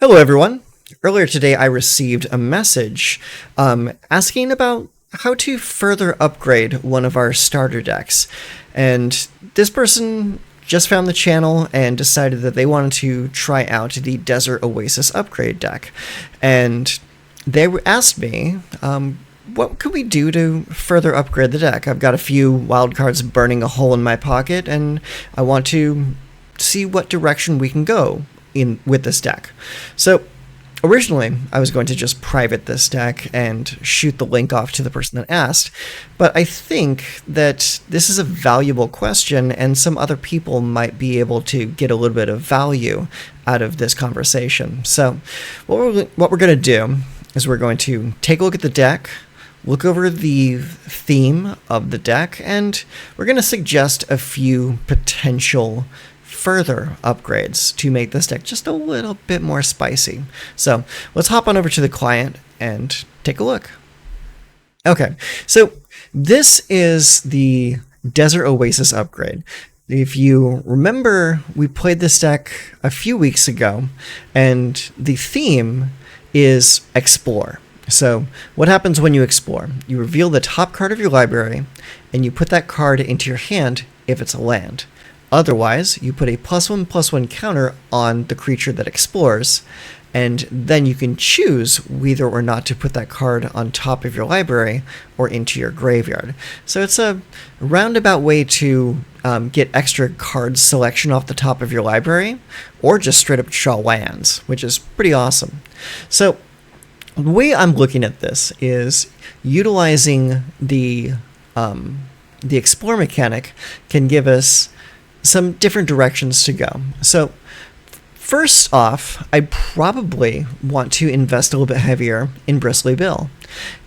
Hello, everyone. Earlier today, I received a message asking about how to further upgrade one of our starter decks. And this person just found the channel and decided that they wanted to try out the Desert Oasis upgrade deck. And they asked me, what could we do to further upgrade the deck? I've got a few wild cards burning a hole in my pocket, and I want to see what direction we can go with this deck. So originally I was going to just private this deck and shoot the link off to the person that asked, but I think that this is a valuable question and some other people might be able to get a little bit of value out of this conversation. So what we're going to do is we're going to take a look at the deck, look over the theme of the deck, and we're going to suggest a few potential further upgrades to make this deck just a little bit more spicy. So let's hop on over to the client and take a look. Okay, so this is the Desert Oasis upgrade. If you remember, we played this deck a few weeks ago, and the theme is Explore. So what happens when you explore? You reveal the top card of your library, and you put that card into your hand if it's a land. Otherwise, you put a +1/+1 counter on the creature that explores, and then you can choose whether or not to put that card on top of your library or into your graveyard. So it's a roundabout way to get extra card selection off the top of your library, or just straight up draw lands, which is pretty awesome. So the way I'm looking at this is utilizing the explore mechanic can give us some different directions to go. So first off, I probably want to invest a little bit heavier in Bristly Bill.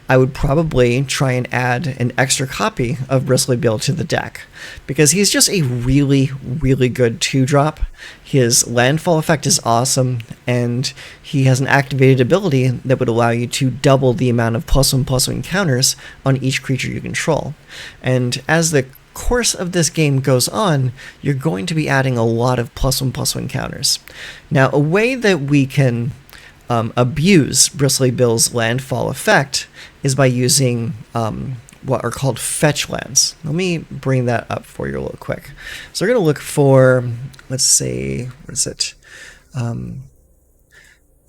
I would probably try and add an extra copy of Bristly Bill to the deck, because he's just a really, really good 2-drop. His landfall effect is awesome, and he has an activated ability that would allow you to double the amount of +1/+1 counters on each creature you control. And as the course of this game goes on, you're going to be adding a lot of +1/+1 counters. Now, a way that we can abuse Bristly Bill's landfall effect is by using what are called fetch lands. Let me bring that up for you real quick. So we're going to look for, let's say, what is it? A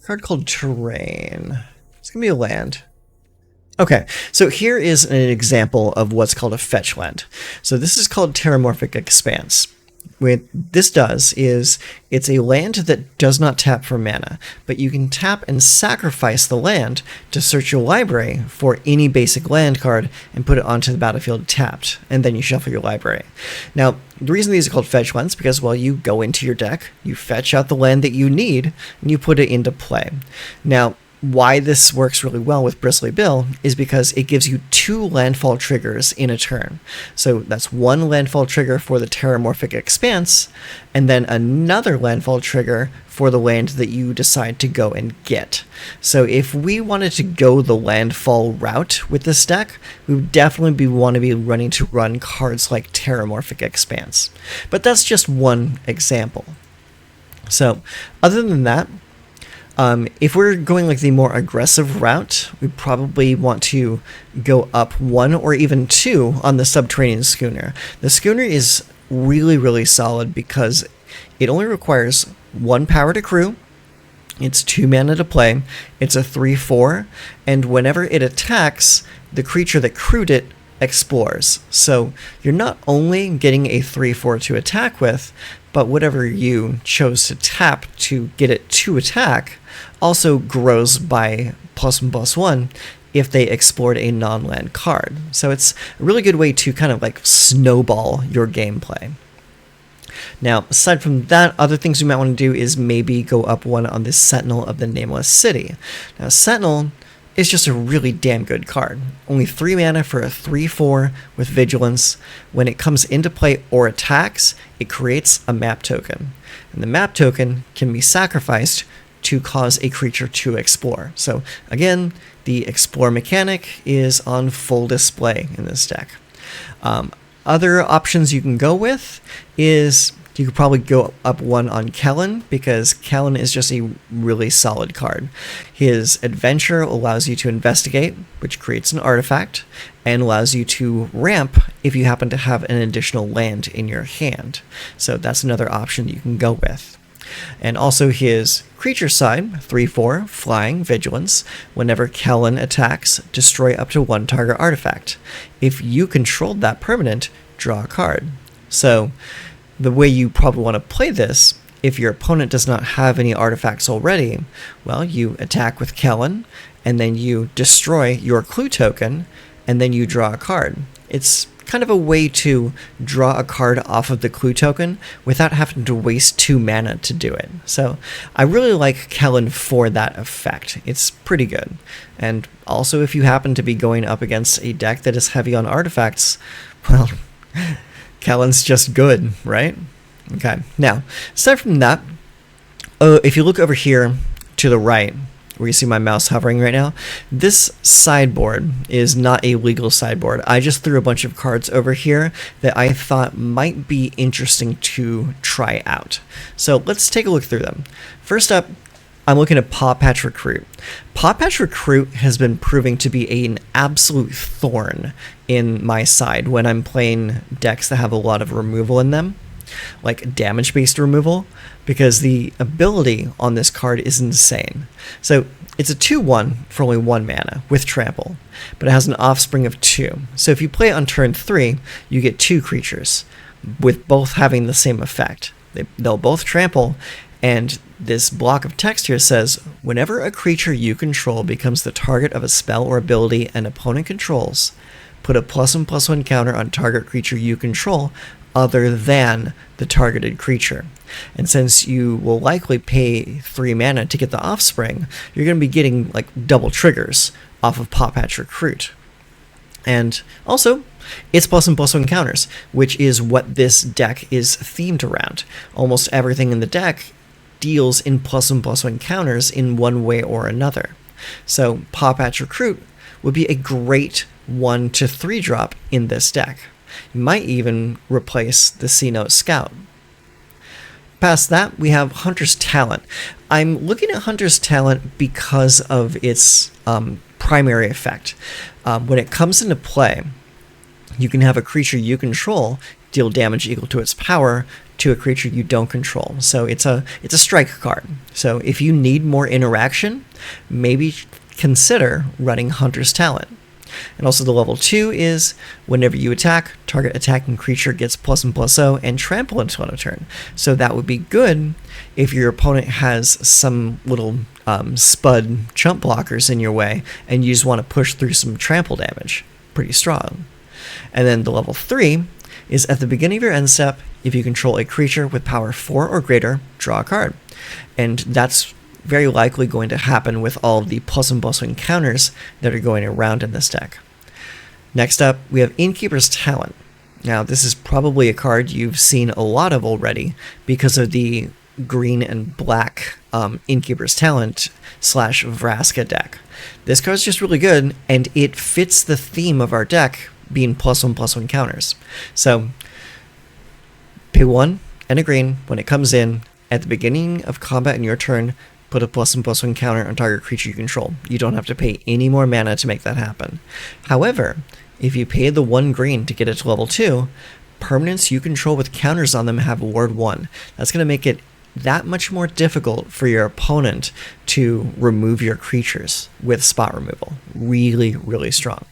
card called Terrain. It's going to be a land. Okay, so here is an example of what's called a fetch land. So this is called Terramorphic Expanse. What this does is it's a land that does not tap for mana, but you can tap and sacrifice the land to search your library for any basic land card and put it onto the battlefield tapped, and then you shuffle your library. Now, the reason these are called fetch lands is because, well, you go into your deck, you fetch out the land that you need, and you put it into play. Now, why this works really well with Bristly Bill is because it gives you 2 landfall triggers in a turn. So that's 1 landfall trigger for the Terramorphic Expanse, and then another landfall trigger for the land that you decide to go and get. So if we wanted to go the landfall route with this deck, we would definitely want to be run cards like Terramorphic Expanse. But that's just one example. So other than that, if we're going like the more aggressive route, we probably want to go up 1 or even 2 on the Subterranean Schooner. The Schooner is really, really solid because it only requires 1 power to crew, it's 2 mana to play, it's a 3/4, and whenever it attacks, the creature that crewed it explores. So you're not only getting a 3/4 to attack with, but whatever you chose to tap to get it to attack also grows by +1/+1 if they explored a non-land card. So it's a really good way to kind of like snowball your gameplay. Now, aside from that, other things you might want to do is maybe go up 1 on the Sentinel of the Nameless City. Now, Sentinel is just a really damn good card. Only 3 mana for a 3/4 with Vigilance. When it comes into play or attacks, it creates a map token. And the map token can be sacrificed to cause a creature to explore. So again, the explore mechanic is on full display in this deck. Other options you can go with is you could probably go up one on Kellen, because Kellen is just a really solid card. His adventure allows you to investigate, which creates an artifact, and allows you to ramp if you happen to have an additional land in your hand. So that's another option you can go with. And also his creature side, 3/4, flying, vigilance. Whenever Kellen attacks, destroy up to one target artifact. If you controlled that permanent, draw a card. So the way you probably want to play this, if your opponent does not have any artifacts already, well, you attack with Kellen, and then you destroy your clue token, and then you draw a card. It's kind of a way to draw a card off of the clue token without having to waste 2 mana to do it. So I really like Kellen for that effect. It's pretty good. And also, if you happen to be going up against a deck that is heavy on artifacts, well, Kellen's just good, right? Okay, now, aside from that, if you look over here to the right, where you see my mouse hovering right now, this sideboard is not a legal sideboard. I just threw a bunch of cards over here that I thought might be interesting to try out. So let's take a look through them. First up, I'm looking at Paw Patch Recruit. Paw Patch Recruit has been proving to be an absolute thorn in my side when I'm playing decks that have a lot of removal in them, like damage-based removal, because the ability on this card is insane. So it's a 2/1 for only 1 mana with trample, but it has an offspring of 2. So if you play it on turn 3, you get 2 creatures, with both having the same effect. They'll both trample, and this block of text here says, whenever a creature you control becomes the target of a spell or ability an opponent controls, put a +1/+1 counter on target creature you control other than the targeted creature. And since you will likely pay 3 mana to get the offspring, you're going to be getting like double triggers off of Paw Patch Recruit. And also, it's +1/+1 counters, which is what this deck is themed around. Almost everything in the deck deals in +1/+1 counters in one way or another. So Paw Patch Recruit would be a great 1 to 3 drop in this deck. You might even replace the C-Note Scout. Past that, we have Hunter's Talent. I'm looking at Hunter's Talent because of its primary effect. When it comes into play, you can have a creature you control deal damage equal to its power to a creature you don't control. So it's a strike card. So if you need more interaction, maybe consider running Hunter's Talent. And also the level 2 is whenever you attack, target attacking creature gets +1/+0 and trample until end of turn. So that would be good if your opponent has some little spud chump blockers in your way and you just want to push through some trample damage. Pretty strong. And then the level 3 is at the beginning of your end step, if you control a creature with power 4 or greater, draw a card. And that's very likely going to happen with all of the +1/+1 counters that are going around in this deck. Next up, we have Innkeeper's Talent. Now, this is probably a card you've seen a lot of already because of the green and black Innkeeper's Talent / Vraska deck. This card's just really good, and it fits the theme of our deck being +1/+1 counters. So, pay 1 and a green when it comes in. At the beginning of combat in your turn, put a +1/+1 counter on target creature you control. You don't have to pay any more mana to make that happen. However, if you pay the 1 green to get it to level 2, permanents you control with counters on them have Ward 1. That's going to make it that much more difficult for your opponent to remove your creatures with spot removal. Really, really strong.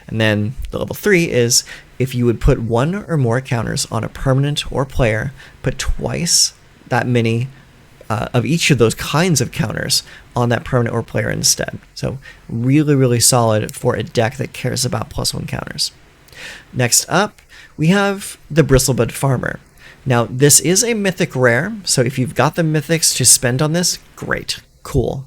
And then the level 3 is if you would put 1 or more counters on a permanent or player, put twice that many of each of those kinds of counters on that permanent or player instead. So really, really solid for a deck that cares about +1 counters. Next up, we have the Bristlebud Farmer. Now, this is a mythic rare, so if you've got the mythics to spend on this, great, cool.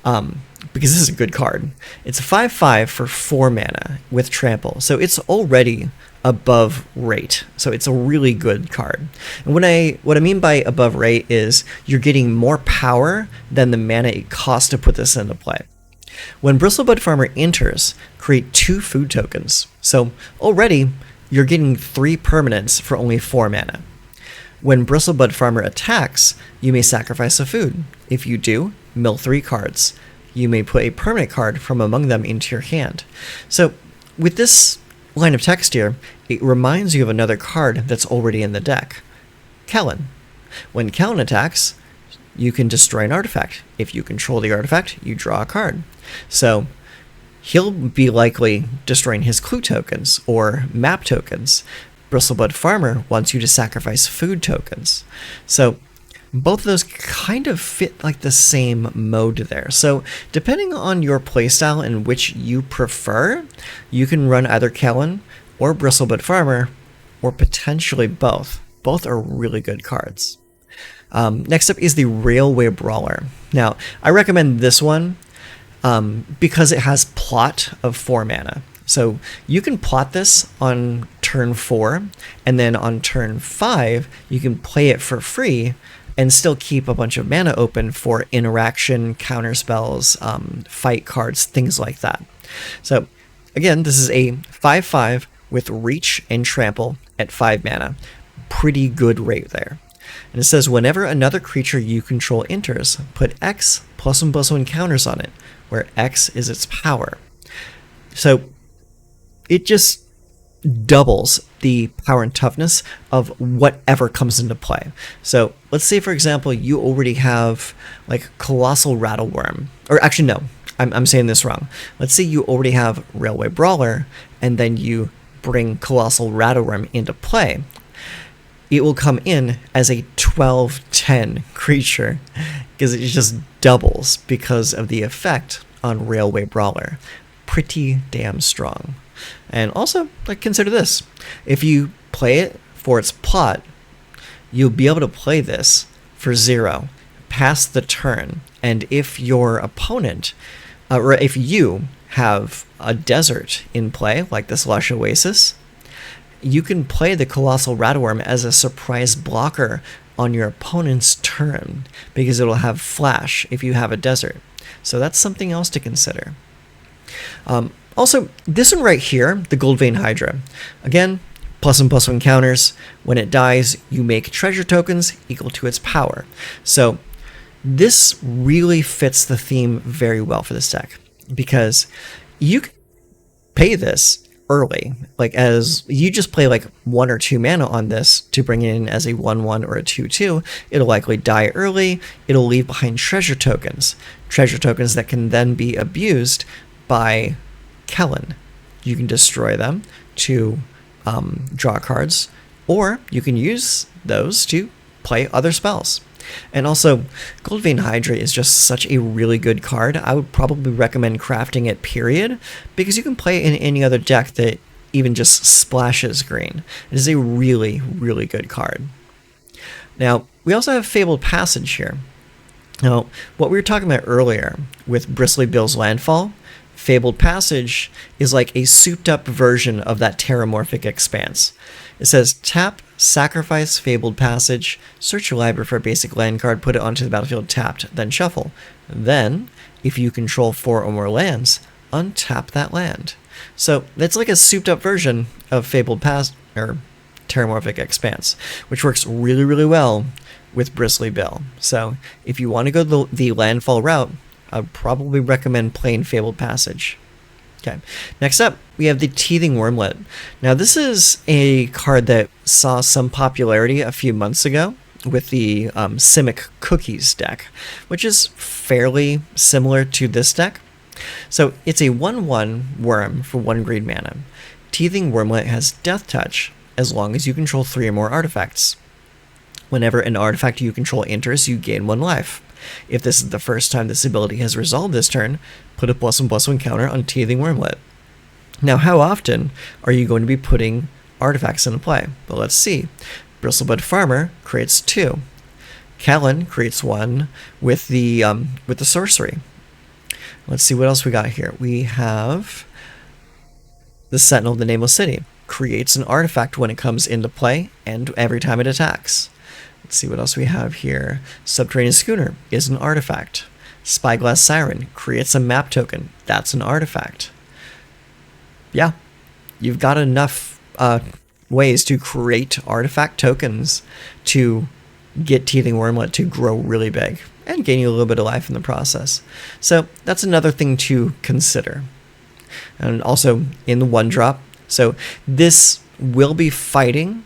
Because this is a good card. It's a 5/5 for 4 mana with trample, so it's already above rate. So it's a really good card. And what I mean by above rate is you're getting more power than the mana it costs to put this into play. When Bristlebud Farmer enters, create 2 food tokens. So already you're getting 3 permanents for only 4 mana. When Bristlebud Farmer attacks, you may sacrifice a food. If you do, mill 3 cards. You may put a permanent card from among them into your hand. So with this line of text here, it reminds you of another card that's already in the deck, Kellen. When Kellen attacks, you can destroy an artifact. If you control the artifact, you draw a card. So he'll be likely destroying his clue tokens or map tokens. Bristlebud Farmer wants you to sacrifice food tokens. So both of those kind of fit like the same mode there. So depending on your playstyle and which you prefer, you can run either Kellen or Bristlebud Farmer, or potentially both. Both are really good cards. Next up is the Railway Brawler. Now, I recommend this one because it has plot of 4 mana. So you can plot this on turn 4, and then on turn 5, you can play it for free and still keep a bunch of mana open for interaction, counter spells, fight cards, things like that. So again, this is a 5/5 with reach and trample at 5 mana. Pretty good rate there. And it says whenever another creature you control enters, put X +1/+1 counters on it, where X is its power. So it just doubles the power and toughness of whatever comes into play. So let's say, for example, you already have like Colossal Rattleworm, or actually no, I'm saying this wrong. Let's say you already have Railway Brawler, and then you bring Colossal Rattleworm into play. It will come in as a 12/10 creature because it just doubles because of the effect on Railway Brawler. Pretty damn strong. And also, like, consider this. If you play it for its plot, you'll be able to play this for 0 past the turn. And if your opponent, or if you have a desert in play, like this Lush Oasis, you can play the Colossal Rattleworm as a surprise blocker on your opponent's turn because it'll have flash if you have a desert. So that's something else to consider. Also, this one right here, the Goldvein Hydra. Again, +1/+1 counters. When it dies, you make treasure tokens equal to its power. So this really fits the theme very well for this deck because you can pay this early, like as you just play like 1 or 2 mana on this to bring it in as a 1/1 or a 2/2. It'll likely die early. It'll leave behind treasure tokens that can then be abused by Kellen. You can destroy them to draw cards, or you can use those to play other spells. And also, Goldvein Hydra is just such a really good card. I would probably recommend crafting it, period, because you can play it in any other deck that even just splashes green. It is a really, really good card. Now, we also have Fabled Passage here. Now, what we were talking about earlier with Bristly Bill's Landfall, Fabled Passage is like a souped-up version of that Terramorphic Expanse. It says, tap, sacrifice Fabled Passage, search your library for a basic land card, put it onto the battlefield tapped, then shuffle. Then, if you control 4 or more lands, untap that land. So that's like a souped-up version of Fabled or Terramorphic Expanse, which works really, really well with Bristly Bill. So if you want to go the landfall route, I'd probably recommend playing Fabled Passage. Okay, next up, we have the Teething Wormlet. Now, this is a card that saw some popularity a few months ago with the Simic Cookies deck, which is fairly similar to this deck. So it's a 1/1 worm for 1 green mana. Teething Wormlet has Death Touch as long as you control 3 or more artifacts. Whenever an artifact you control enters, you gain 1 life. If this is the first time this ability has resolved this turn, put a +1/+1 counter on Teething Wormlet. Now, how often are you going to be putting artifacts into play? Well, let's see. Bristlebud Farmer creates 2. Kellen creates 1 with the sorcery. Let's see what else we got here. We have the Sentinel of the Nameless City. Creates an artifact when it comes into play and every time it attacks. Let's see what else we have here. Subterranean Schooner is an artifact. Spyglass Siren creates a map token. That's an artifact. Yeah, you've got enough ways to create artifact tokens to get Teething Wormlet to grow really big and gain you a little bit of life in the process. So that's another thing to consider. And also in the 1-drop, so this will be fighting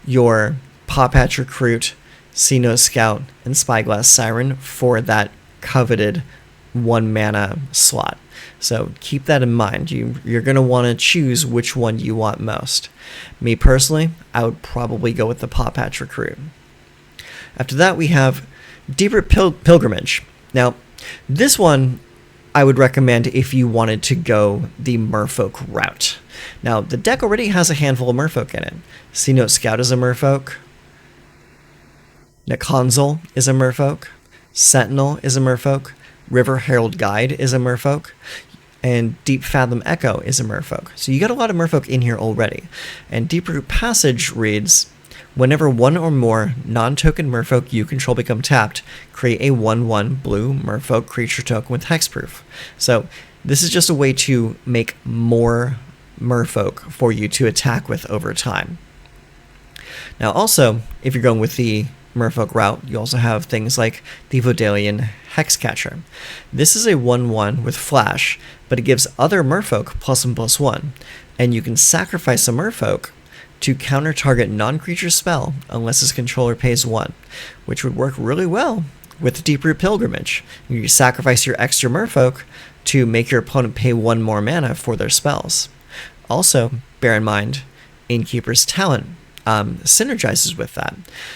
your Pawpatch Recruit, Xeno Scout, and Spyglass Siren for that coveted 1 mana slot. So keep that in mind. You're going to want to choose which one you want most. Me personally, I would probably go with the Pawpatch Recruit. After that, we have Deeper Pilgrimage. Now, this one I would recommend if you wanted to go the Merfolk route. Now, the deck already has a handful of Merfolk in it. Sea Note Scout is a Merfolk. Nekonzel is a Merfolk. Sentinel is a Merfolk. River Herald Guide is a Merfolk. And Deep Fathom Echo is a Merfolk. So you got a lot of Merfolk in here already. And Deep Root Passage reads, whenever one or more non-token Merfolk you control become tapped, create a 1/1 blue Merfolk creature token with hexproof. So this is just a way to make more Merfolk for you to attack with over time. Now also, if you're going with the Merfolk route, you also have things like the Vodalian Hexcatcher. This is a 1/1 with flash, but it gives other Merfolk +1/+1, and you can sacrifice a Merfolk to counter target non-creature spell unless its controller pays 1, which would work really well with Deeproot Pilgrimage. You sacrifice your extra Merfolk to make your opponent pay 1 more mana for their spells. Also, bear in mind, Innkeeper's Talent synergizes with that.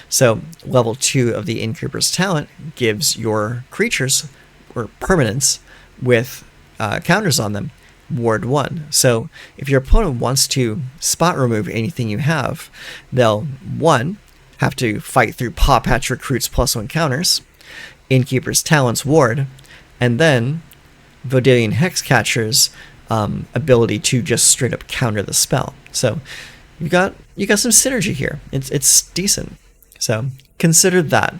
So level 2 of the Innkeeper's Talent gives your creatures or permanents with counters on them Ward 1. So if your opponent wants to spot remove anything you have, they'll 1 have to fight through Pawpatch Recruit's +1 counters, Innkeeper's Talent's ward, and then Vodalian Hexcatcher's ability to just straight up counter the spell. So you got some synergy here. It's decent. So consider that.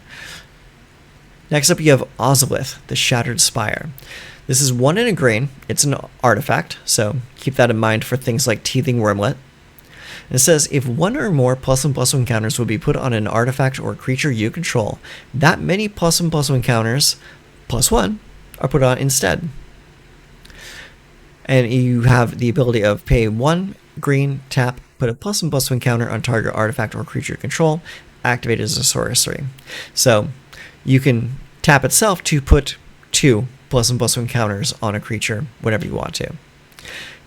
Next up, you have Ozolith, the Shattered Spire. This is 1 in a green. It's an artifact, so keep that in mind for things like Teething Wormlet. And it says, if 1 or more +1/+1 counters will be put on an artifact or creature you control, that many +1/+1 counters, +1, are put on instead. And you have the ability of pay 1 green, tap, put a +1/+1 counter on target artifact or creature you control, activate as a sorcery. So you can tap itself to put 2 +1/+1 counters on a creature whenever you want to.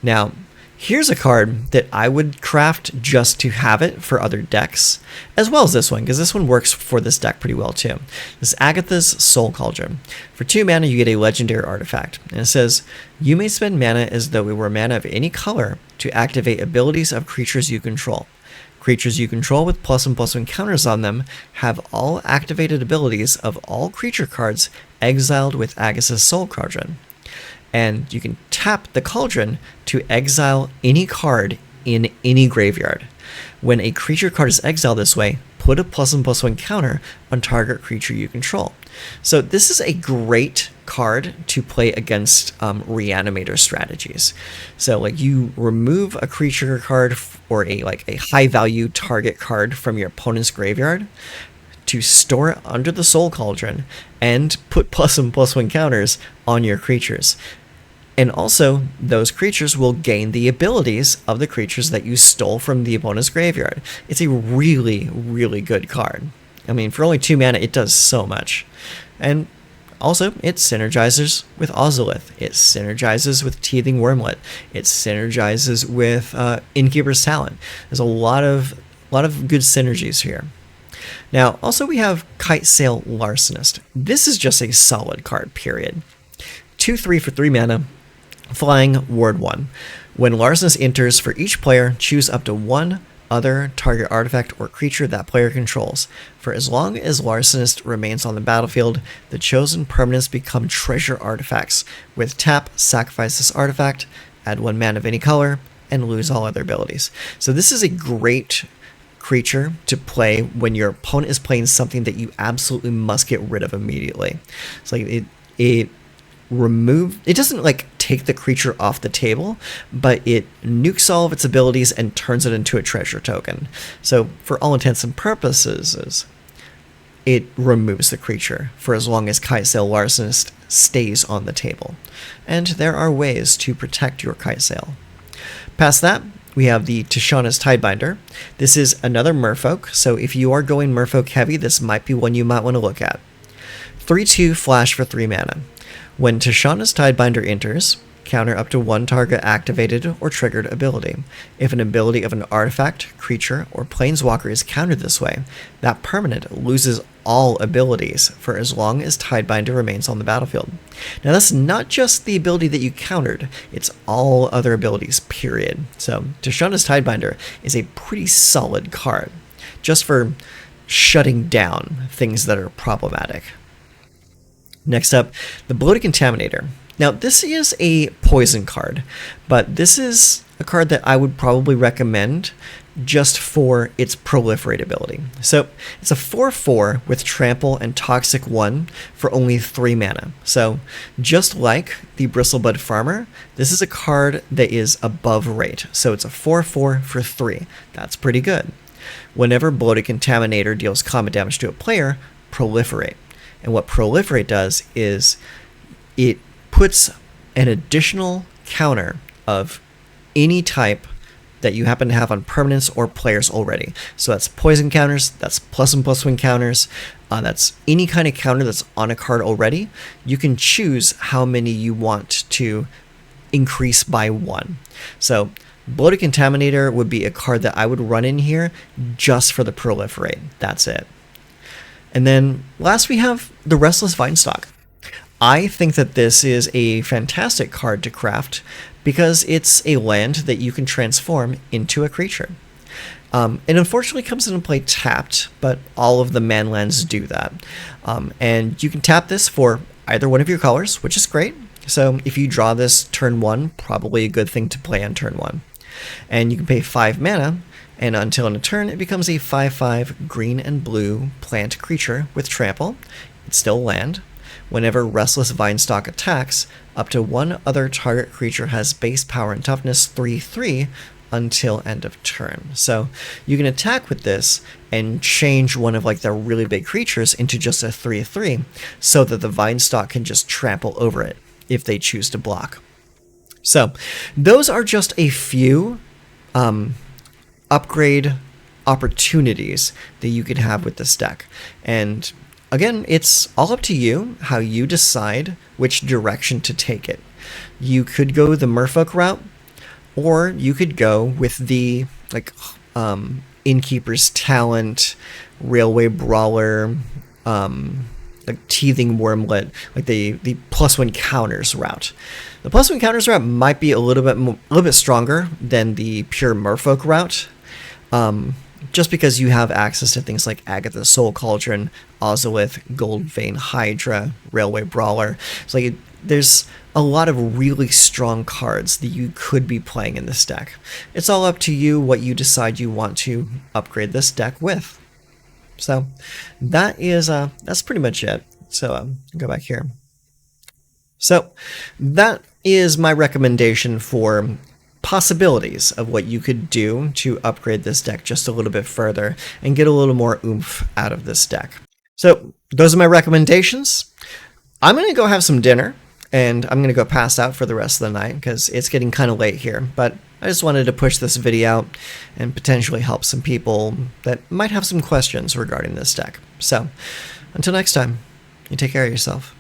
Now, here's a card that I would craft just to have it for other decks, as well as this one, because this one works for this deck pretty well too. This is Agatha's Soul Cauldron. For 2 mana, you get a legendary artifact, and it says, you may spend mana as though it were mana of any color to activate abilities of creatures you control. Creatures you control with +1/+1 counters on them have all activated abilities of all creature cards exiled with Agatha's Soul Cauldron. And you can tap the cauldron to exile any card in any graveyard. When a creature card is exiled this way, put a +1/+1 counter on target creature you control. So this is a great card to play against reanimator strategies. So like you remove a creature card or a high value target card from your opponent's graveyard to store it under the Soul Cauldron and put +1/+1 counters on your creatures. And also, those creatures will gain the abilities of the creatures that you stole from the opponent's graveyard. It's a really, really good card. I mean, for only 2 mana, it does so much. And also, it synergizes with Ozolith. It synergizes with Teething Wormlet. It synergizes with Innkeeper's Talent. There's a lot of good synergies here. Now, also we have Kitesail Larcenist. This is just a solid card, period. 2/3 for 3 mana. Flying, Ward 1. When Larcenist enters, for each player, choose up to 1 other target artifact or creature that player controls. For as long as Larcenist remains on the battlefield, the chosen permanents become treasure artifacts. With tap, sacrifice this artifact, add 1 mana of any color, and lose all other abilities. So this is a great creature to play when your opponent is playing something that you absolutely must get rid of immediately. It's like it doesn't like take the creature off the table, but it nukes all of its abilities and turns it into a treasure token. So for all intents and purposes, it removes the creature for as long as Kitesail Larcenist stays on the table. And there are ways to protect your Kitesail. Past that, we have the Tishana's Tidebinder. This is another merfolk, so if you are going merfolk heavy, this might be one you might want to look at. 3/2 flash for 3 mana. When Tishana's Tidebinder enters, counter up to 1 target activated or triggered ability. If an ability of an artifact, creature, or planeswalker is countered this way, that permanent loses all abilities for as long as Tidebinder remains on the battlefield. Now that's not just the ability that you countered, it's all other abilities, period. So Tishana's Tidebinder is a pretty solid card, just for shutting down things that are problematic. Next up, the Bloated Contaminator. Now, this is a poison card, but this is a card that I would probably recommend just for its proliferate ability. So, it's a 4/4 with Trample and Toxic 1 for only 3 mana. So, just like the Bristlebud Farmer, this is a card that is above rate. So, it's a 4/4 for 3. That's pretty good. Whenever Bloated Contaminator deals combat damage to a player, proliferate. And what proliferate does is it puts an additional counter of any type that you happen to have on permanents or players already. So that's poison counters, that's +1/+1 counters, that's any kind of counter that's on a card already. You can choose how many you want to increase by 1. So Bloated Contaminator would be a card that I would run in here just for the proliferate. That's it. And then last we have the Restless Vinestalk. I think that this is a fantastic card to craft because it's a land that you can transform into a creature. It unfortunately comes into play tapped, but all of the man lands do that. And you can tap this for either one of your colors, which is great. So if you draw this turn 1, probably a good thing to play on turn 1. And you can pay 5 mana, and until in a turn, it becomes a 5/5 green and blue plant creature with trample. It's still land. Whenever Restless Vinestalk attacks, up to 1 other target creature has base power and toughness 3/3 until end of turn. So you can attack with this and change one of like the really big creatures into just a 3/3 so that the Vinestalk can just trample over it if they choose to block. So those are just a few upgrade opportunities that you could have with this deck. And again, it's all up to you how you decide which direction to take it. You could go the Merfolk route, or you could go with the Innkeeper's Talent, Railway Brawler, like Teething Wormlet, like the +1 counters route. The +1 counters route might be a little bit stronger than the pure Merfolk route, just because you have access to things like Agatha's Soul Cauldron, Ozolith, Goldvein Hydra, Railway Brawler. So like there's a lot of really strong cards that you could be playing in this deck. It's all up to you what you decide you want to upgrade this deck with. So that's pretty much it. So go back here. So that is my recommendation for possibilities of what you could do to upgrade this deck just a little bit further and get a little more oomph out of this deck. So those are my recommendations. I'm going to go have some dinner and I'm going to go pass out for the rest of the night because it's getting kind of late here, but I just wanted to push this video out and potentially help some people that might have some questions regarding this deck. So until next time, you take care of yourself.